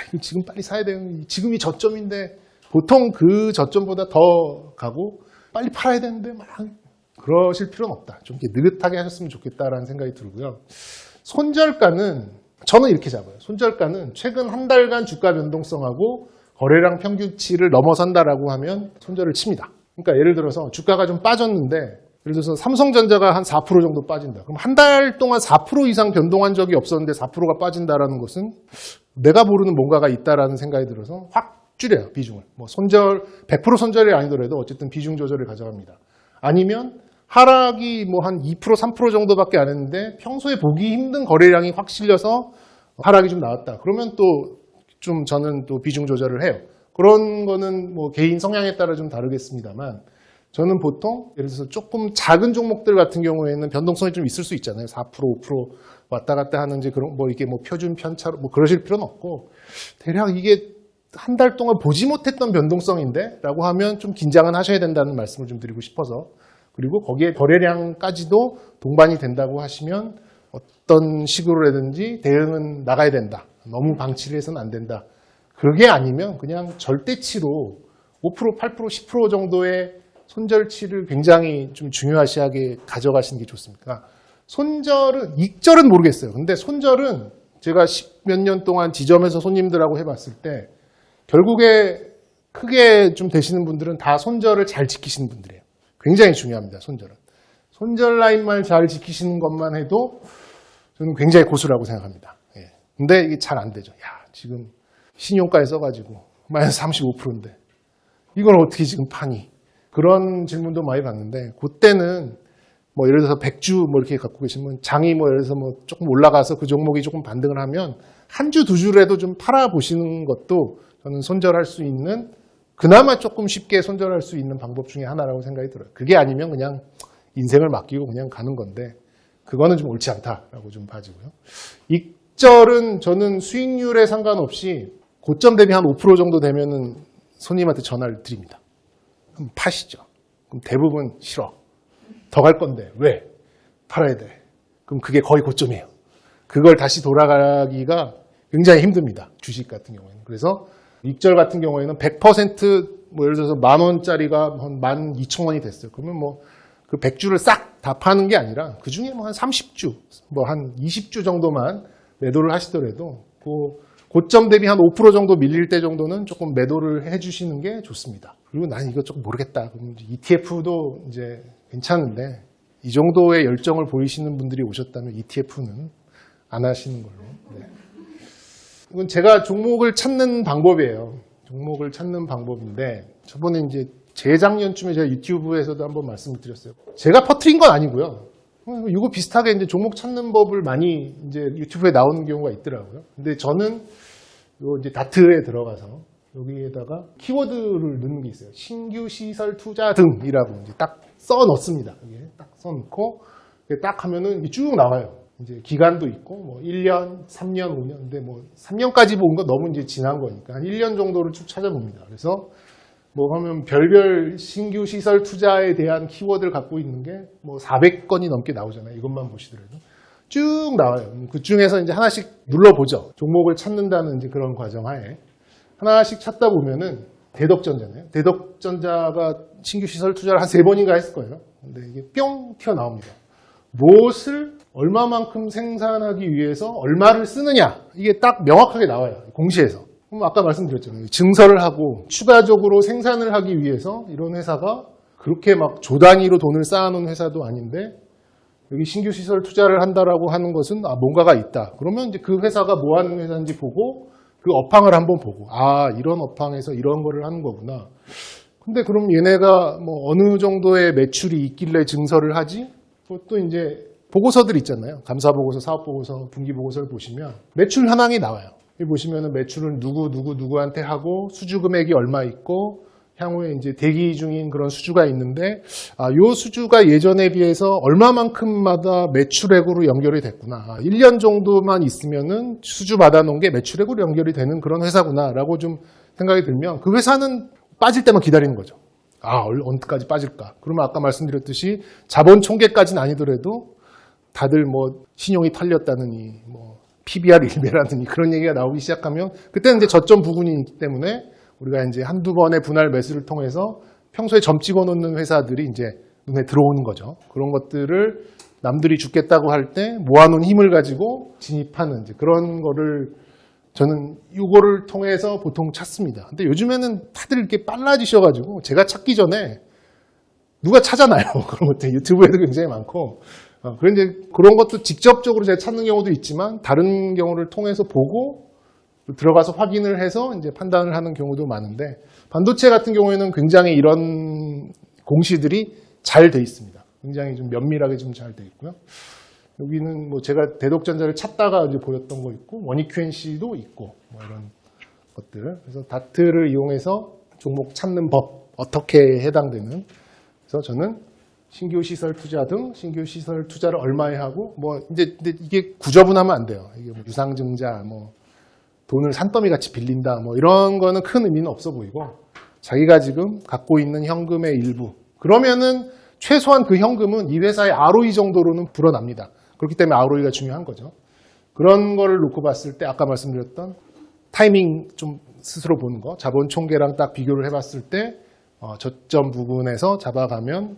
이거 지금 빨리 사야 되는, 지금이 저점인데, 보통 그 저점보다 더 가고, 빨리 팔아야 되는데, 막, 그러실 필요는 없다. 좀 이렇게 느긋하게 하셨으면 좋겠다라는 생각이 들고요. 손절가는, 저는 이렇게 잡아요. 손절가는 최근 한 달간 주가 변동성하고 거래량 평균치를 넘어선다라고 하면 손절을 칩니다. 그러니까 예를 들어서 주가가 좀 빠졌는데, 예를 들어서 삼성전자가 한 4% 정도 빠진다. 그럼 한 달 동안 4% 이상 변동한 적이 없었는데 4%가 빠진다라는 것은 내가 모르는 뭔가가 있다라는 생각이 들어서 확 줄여요, 비중을. 뭐 손절, 100% 손절이 아니더라도 어쨌든 비중 조절을 가져갑니다. 아니면 하락이 뭐 한 2%, 3% 정도밖에 안 했는데 평소에 보기 힘든 거래량이 확 실려서 하락이 좀 나왔다. 그러면 또 좀 저는 또 비중 조절을 해요. 그런 거는 뭐 개인 성향에 따라 좀 다르겠습니다만, 저는 보통 예를 들어서 조금 작은 종목들 같은 경우에는 변동성이 좀 있을 수 있잖아요. 4%, 5% 왔다 갔다 하는 이제 그런 뭐 이게 뭐 표준 편차로 뭐 그러실 필요는 없고, 대략 이게 한 달 동안 보지 못했던 변동성인데 라고 하면 좀 긴장은 하셔야 된다는 말씀을 좀 드리고 싶어서, 그리고 거기에 거래량까지도 동반이 된다고 하시면 어떤 식으로라든지 대응은 나가야 된다. 너무 방치를 해서는 안 된다. 그게 아니면 그냥 절대치로 5%, 8%, 10% 정도의 손절치를 굉장히 좀 중요하시하게 가져가시는 게 좋습니다. 손절은, 익절은 모르겠어요. 근데 손절은 제가 10몇 년 동안 지점에서 손님들하고 해봤을 때 결국에 크게 좀 되시는 분들은 다 손절을 잘 지키시는 분들이에요. 굉장히 중요합니다, 손절은. 손절 라인만 잘 지키시는 것만 해도 저는 굉장히 고수라고 생각합니다. 예. 근데 이게 잘 안 되죠. 야, 지금 신용가에 써가지고 마이너스 35%인데 이걸 어떻게 지금 파니? 그런 질문도 많이 받는데 그때는 뭐 예를 들어서 100주 뭐 이렇게 갖고 계시면 장이 뭐 예를 들어서 뭐 조금 올라가서 그 종목이 조금 반등을 하면 한 주, 두 주라도 좀 팔아보시는 것도 저는 손절할 수 있는 그나마 조금 쉽게 손절할 수 있는 방법 중에 하나라고 생각이 들어요. 그게 아니면 그냥 인생을 맡기고 그냥 가는 건데 그거는 좀 옳지 않다라고 좀 봐지고요. 익절은 저는 수익률에 상관없이 고점 대비 한 5% 정도 되면은 손님한테 전화를 드립니다. 그럼 파시죠. 그럼 대부분 싫어. 더 갈 건데 왜? 팔아야 돼. 그럼 그게 거의 고점이에요. 그걸 다시 돌아가기가 굉장히 힘듭니다. 주식 같은 경우에는. 그래서 익절 같은 경우에는 100%뭐 예를 들어서 10,000원짜리가 한 12,000원이 됐어요. 그러면 뭐 그 100주를 싹 다 파는 게 아니라 그 중에 뭐 한 30주, 뭐 한 20주 정도만 매도를 하시더라도 그 고점 대비 한 5% 정도 밀릴 때 정도는 조금 매도를 해주시는 게 좋습니다. 그리고 난 이거 조금 모르겠다. 그럼 ETF도 이제 괜찮은데 이 정도의 열정을 보이시는 분들이 오셨다면 ETF는 안 하시는 걸로. 네. 이건 제가 종목을 찾는 방법이에요. 종목을 찾는 방법인데 저번에 이제 재작년쯤에 제가 유튜브에서도 한번 말씀을 드렸어요. 제가 퍼뜨린 건 아니고요. 이거 비슷하게 이제 종목 찾는 법을 많이 이제 유튜브에 나오는 경우가 있더라고요. 근데 저는 요 이제 다트에 들어가서 여기에다가 키워드를 넣는 게 있어요. 신규 시설 투자 등이라고 이제 딱 써 넣습니다. 딱 써 넣고 딱 하면은 쭉 나와요. 이제 기간도 있고 뭐 1년, 3년, 5년. 근데 뭐 3년까지 본 건 너무 이제 지난 거니까 한 1년 정도를 쭉 찾아봅니다. 그래서 뭐 하면 별별 신규 시설 투자에 대한 키워드를 갖고 있는 게 뭐 400건이 넘게 나오잖아요. 이것만 보시더라도 쭉 나와요. 그 중에서 이제 하나씩 눌러보죠. 종목을 찾는다는 이제 그런 과정 하에 하나씩 찾다 보면은 대덕전자네요. 대덕전자가 신규 시설 투자를 한 3번인가 했을 거예요. 근데 이게 뿅 튀어나옵니다. 무엇을 얼마만큼 생산하기 위해서 얼마를 쓰느냐 이게 딱 명확하게 나와요. 공시에서. 그럼 아까 말씀드렸잖아요. 증설을 하고 추가적으로 생산을 하기 위해서 이런 회사가 그렇게 막 조 단위로 돈을 쌓아놓은 회사도 아닌데 여기 신규 시설 투자를 한다라고 하는 것은 뭔가가 있다. 그러면 이제 그 회사가 뭐 하는 회사인지 보고 그 업황을 한번 보고 이런 업황에서 이런 거를 하는 거구나. 근데 그럼 얘네가 뭐 어느 정도의 매출이 있길래 증설을 하지? 또 이제 보고서들 있잖아요. 감사보고서, 사업보고서, 분기보고서를 보시면 매출 현황이 나와요. 여기 보시면은 매출은 누구한테 하고 수주 금액이 얼마 있고 향후에 이제 대기 중인 그런 수주가 있는데 요 수주가 예전에 비해서 얼마만큼마다 매출액으로 연결이 됐구나. 1년 정도만 있으면은 수주 받아놓은 게 매출액으로 연결이 되는 그런 회사구나라고 좀 생각이 들면 그 회사는 빠질 때만 기다리는 거죠. 언제까지 빠질까? 그러면 아까 말씀드렸듯이 자본 총계까지는 아니더라도 다들 뭐 신용이 털렸다느니 뭐 PBR 1배라느니 그런 얘기가 나오기 시작하면 그때는 이제 저점 부근이 있기 때문에 우리가 이제 한두 번의 분할 매수를 통해서 평소에 점 찍어 놓는 회사들이 이제 눈에 들어오는 거죠. 그런 것들을 남들이 죽겠다고 할 때 모아놓은 힘을 가지고 진입하는 이제 그런 거를 저는 이거를 통해서 보통 찾습니다. 근데 요즘에는 다들 이렇게 빨라지셔가지고 제가 찾기 전에 누가 찾아놔요. 그런 것들 유튜브에도 굉장히 많고. 그런데 그런 것도 직접적으로 제가 찾는 경우도 있지만 다른 경우를 통해서 보고 들어가서 확인을 해서 이제 판단을 하는 경우도 많은데 반도체 같은 경우에는 굉장히 이런 공시들이 잘 돼 있습니다. 굉장히 좀 면밀하게 좀 잘 돼 있고요. 여기는 뭐 제가 대덕전자를 찾다가 이제 보였던 거 있고 원익 QNC도 있고 뭐 이런 것들. 그래서 다트를 이용해서 종목 찾는 법 어떻게 해당되는. 그래서 저는 신규 시설 투자 등 신규 시설 투자를 얼마에 하고 뭐 이제 근데 이게 구저분하면 안 돼요. 이게 뭐 유상증자 뭐 돈을 산더미 같이 빌린다 뭐 이런 거는 큰 의미는 없어 보이고 자기가 지금 갖고 있는 현금의 일부 그러면은 최소한 그 현금은 이 회사의 ROE 정도로는 불어납니다. 그렇기 때문에 ROE가 중요한 거죠. 그런 거를 놓고 봤을 때 아까 말씀드렸던 타이밍 좀 스스로 보는 거 자본 총계랑 딱 비교를 해봤을 때 저점 부분에서 잡아가면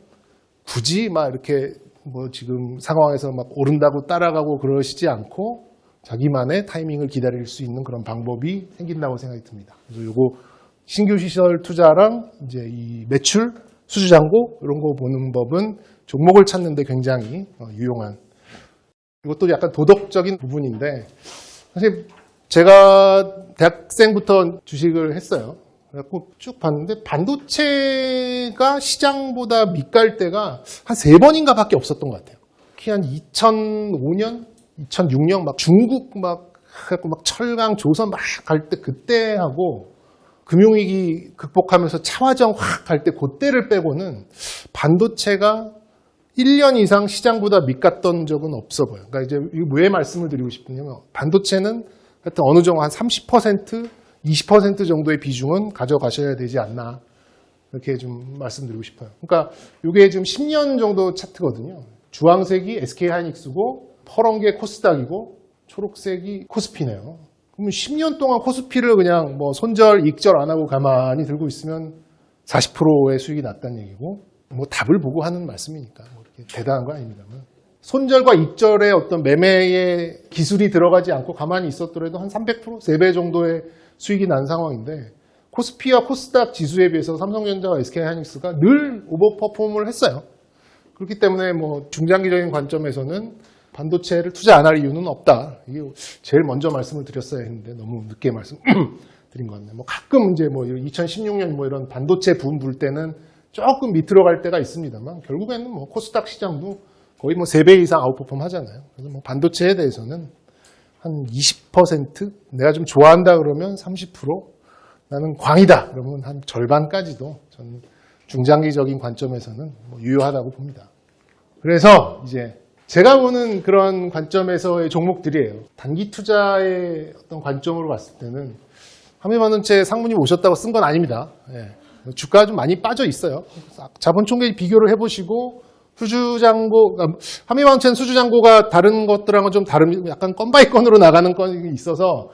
굳이 막 이렇게 뭐 지금 상황에서 막 오른다고 따라가고 그러시지 않고 자기만의 타이밍을 기다릴 수 있는 그런 방법이 생긴다고 생각이 듭니다. 그래서 요거 신규 시설 투자랑 이제 이 매출, 수주잔고 이런 거 보는 법은 종목을 찾는 데 굉장히 유용한, 이것도 약간 도덕적인 부분인데, 사실 제가 대학생부터 주식을 했어요. 그래갖고 쭉 봤는데 반도체가 시장보다 밑갈 때가 한 3번인가 밖에 없었던 것 같아요. 특히 한 2005년, 2006년 막 중국 막 해갖고 막 철강, 조선 막 갈 때 그때 하고 금융위기 극복하면서 차화정 확 갈 때 그때를 빼고는 반도체가 1년 이상 시장보다 밑갔던 적은 없어 보여요. 그러니까 이제 왜 말씀을 드리고 싶으냐면 반도체는 하여튼 어느 정도 한 30%, 20% 정도의 비중은 가져가셔야 되지 않나 이렇게 좀 말씀드리고 싶어요. 그러니까 이게 지금 10년 정도 차트거든요. 주황색이 SK하이닉스고 퍼런 게 코스닥이고 초록색이 코스피네요. 그러면 10년 동안 코스피를 그냥 뭐 손절, 익절 안 하고 가만히 들고 있으면 40%의 수익이 났다는 얘기고, 뭐 답을 보고 하는 말씀이니까 뭐 이렇게 대단한 거 아닙니다만, 손절과 익절의 어떤 매매의 기술이 들어가지 않고 가만히 있었더라도 한 300%, 3배 정도의 수익이 난 상황인데, 코스피와 코스닥 지수에 비해서 삼성전자와 SK하이닉스가 늘 오버퍼폼을 했어요. 그렇기 때문에 뭐 중장기적인 관점에서는 반도체를 투자 안 할 이유는 없다. 이게 제일 먼저 말씀을 드렸어야 했는데 너무 늦게 말씀드린 것 같네요. 뭐 가끔 이제 뭐 2016년 뭐 이런 반도체 붐 불 때는 조금 밑으로 갈 때가 있습니다만, 결국에는 뭐 코스닥 시장도 거의 뭐 3배 이상 아웃퍼폼 하잖아요. 그래서 뭐 반도체에 대해서는 한 20%, 내가 좀 좋아한다 그러면 30%, 나는 광이다 그러면 한 절반까지도 저는 중장기적인 관점에서는 뭐 유효하다고 봅니다. 그래서 이제 제가 보는 그런 관점에서의 종목들이에요. 단기 투자의 어떤 관점으로 봤을 때는 한미반도체 상무님 오셨다고 쓴 건 아닙니다. 예. 주가가 좀 많이 빠져 있어요. 자본 총계 비교를 해보시고 수주잔고, 한미반도체는 수주잔고가 다른 것들하고는 좀 다른, 약간 건 바이 건으로 나가는 건이 있어서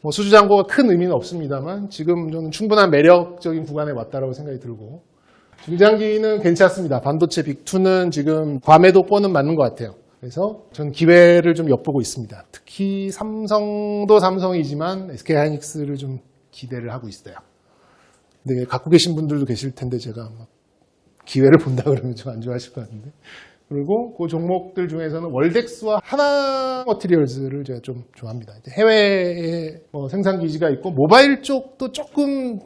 뭐 수주잔고가 큰 의미는 없습니다만, 지금 저는 충분한 매력적인 구간에 왔다라고 생각이 들고, 중장기는 괜찮습니다. 반도체 빅2는 지금 과매도권은 맞는 것 같아요. 그래서 전 기회를 좀 엿보고 있습니다. 특히 삼성도 삼성이지만 SK하이닉스를 좀 기대를 하고 있어요. 근데 갖고 계신 분들도 계실 텐데 제가 막 기회를 본다 그러면 좀 안 좋아하실 것 같은데. 그리고 그 종목들 중에서는 월덱스와 하나 머티리얼즈를 제가 좀 좋아합니다. 해외에 뭐 생산 기지가 있고 모바일 쪽도 조금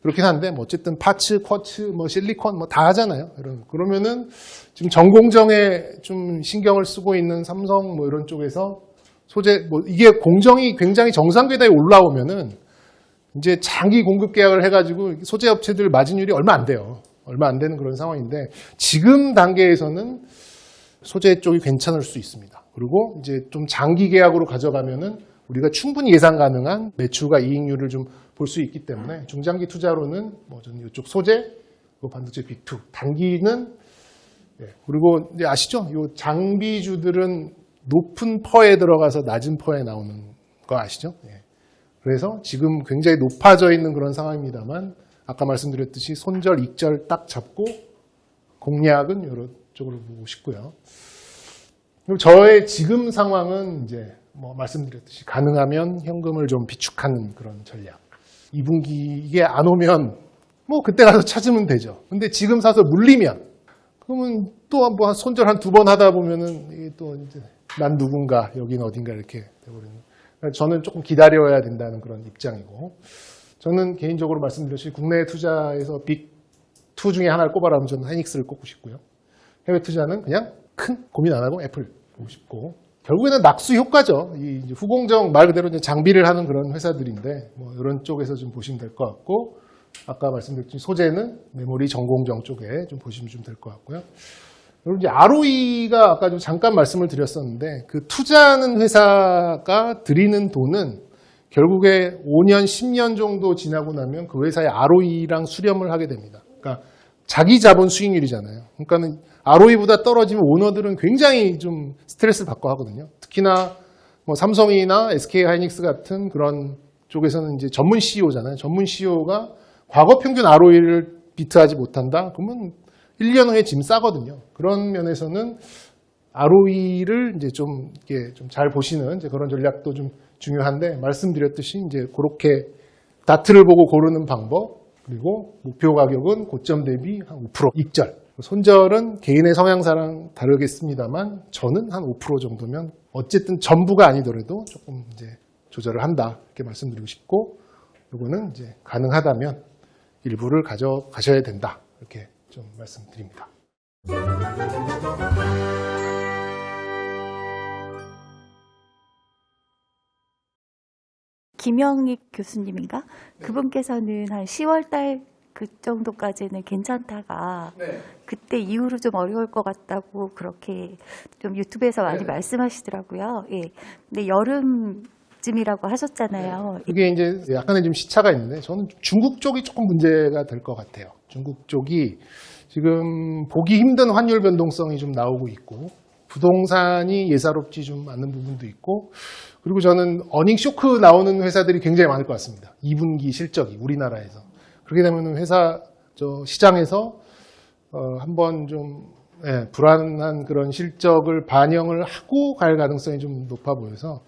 그렇긴 한데, 뭐 어쨌든 파츠, 쿼츠, 뭐 실리콘 뭐 다 하잖아요. 그러면은 지금 전공정에 좀 신경을 쓰고 있는 삼성 뭐 이런 쪽에서 소재, 뭐 이게 공정이 굉장히 정상 궤도에 올라오면은 이제 장기 공급 계약을 해가지고 소재 업체들 마진율이 얼마 안 돼요. 얼마 안 되는 그런 상황인데, 지금 단계에서는 소재 쪽이 괜찮을 수 있습니다. 그리고 이제 좀 장기 계약으로 가져가면은 우리가 충분히 예상 가능한 매출과 이익률을 좀 볼 수 있기 때문에, 중장기 투자로는 뭐 저는 이쪽 소재, 반도체 빅2, 단기는, 예. 그리고 이제 아시죠? 요 장비주들은 높은 퍼에 들어가서 낮은 퍼에 나오는 거 아시죠? 예. 그래서 지금 굉장히 높아져 있는 그런 상황입니다만, 아까 말씀드렸듯이 손절, 익절 딱 잡고 공략은 이런 쪽으로 보고 싶고요. 그리고 저의 지금 상황은 이제 뭐 말씀드렸듯이 가능하면 현금을 좀 비축하는 그런 전략. 2분기 이게 안 오면 뭐 그때 가서 찾으면 되죠. 근데 지금 사서 물리면 그러면 또 뭐 손절 한 2번 하다 보면은 이게 또 이제 난 누군가 여긴 어딘가 이렇게 돼버리는. 저는 조금 기다려야 된다는 그런 입장이고, 저는 개인적으로 말씀드렸듯이 국내 투자에서 빅2 중에 하나를 꼽아라면 저는 하이닉스를 꼽고 싶고요. 해외 투자는 그냥 큰 고민 안 하고 애플 보고 싶고, 결국에는 낙수 효과죠. 이 이제 후공정 말 그대로 이제 장비를 하는 그런 회사들인데, 뭐 이런 쪽에서 좀 보시면 될 것 같고, 아까 말씀드렸듯이 소재는 메모리 전공정 쪽에 좀 보시면 좀 될 것 같고요. 그리고 이제 ROE가 아까 좀 잠깐 말씀을 드렸었는데, 그 투자하는 회사가 들이는 돈은 결국에 5년, 10년 정도 지나고 나면 그 회사의 ROE랑 수렴을 하게 됩니다. 그러니까 자기 자본 수익률이잖아요. 그러니까는 ROE보다 떨어지면 오너들은 굉장히 좀 스트레스를 받고 하거든요. 특히나 뭐 삼성이나 SK하이닉스 같은 그런 쪽에서는 이제 전문 CEO잖아요. 전문 CEO가 과거 평균 ROE를 비트하지 못한다? 그러면 1년 후에 짐 싸거든요. 그런 면에서는 ROE를 이제 좀 이렇게 좀 잘 보시는 이제 그런 전략도 좀 중요한데, 말씀드렸듯이 이제 그렇게 다트를 보고 고르는 방법, 그리고 목표 가격은 고점 대비 한 5% 익절. 손절은 개인의 성향사랑 다르겠습니다만 저는 한 5% 정도면 어쨌든 전부가 아니더라도 조금 이제 조절을 한다 이렇게 말씀드리고 싶고, 요거는 이제 가능하다면 일부를 가져가셔야 된다 이렇게 좀 말씀드립니다.
김영익 교수님인가? 그분께서는 한 10월 달 그 정도까지는 괜찮다가 그때 이후로 좀 어려울 것 같다고 그렇게 좀 유튜브에서 많이 말씀하시더라고요. 예. 근데 여름쯤이라고 하셨잖아요.
이게 이제 약간의 좀 시차가 있는데 저는 중국 쪽이 조금 문제가 될 것 같아요. 중국 쪽이 지금 보기 힘든 환율 변동성이 좀 나오고 있고, 부동산이 예사롭지 좀 않는 부분도 있고, 그리고 저는 어닝 쇼크 나오는 회사들이 굉장히 많을 것 같습니다. 2분기 실적이 우리나라에서. 그렇게 되면 시장에서 한번 좀 불안한 그런 실적을 반영을 하고 갈 가능성이 좀 높아 보여서.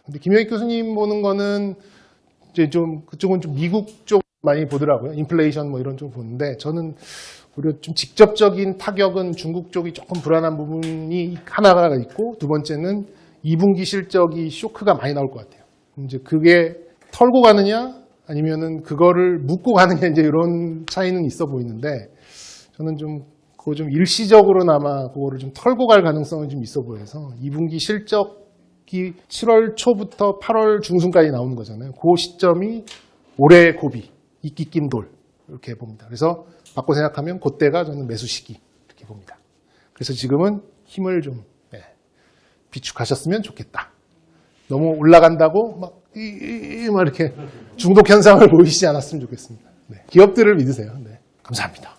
근데 김영익 교수님 보는 거는 이제 좀 그쪽은 좀 미국 쪽 많이 보더라고요. 인플레이션 뭐 이런 쪽 보는데, 저는 오히려 좀 직접적인 타격은 중국 쪽이 조금 불안한 부분이 하나가 있고, 두 번째는 2분기 실적이 쇼크가 많이 나올 것 같아요. 이제 그게 털고 가느냐 아니면은 그거를 묻고 가느냐, 이제 이런 차이는 있어 보이는데, 저는 좀 그거 좀 일시적으로나마 그거를 좀 털고 갈 가능성이 좀 있어 보여서 2분기 실적이 7월 초부터 8월 중순까지 나오는 거잖아요. 그 시점이 올해의 고비, 이끼 낀 돌 이렇게 봅니다. 그래서 바꿔 생각하면 그때가 저는 매수 시기 이렇게 봅니다. 그래서 지금은 힘을 좀 비축하셨으면 좋겠다. 너무 올라간다고 막 이렇게 중독 현상을 보이시지 않았으면 좋겠습니다. 네. 기업들을 믿으세요. 네. 감사합니다.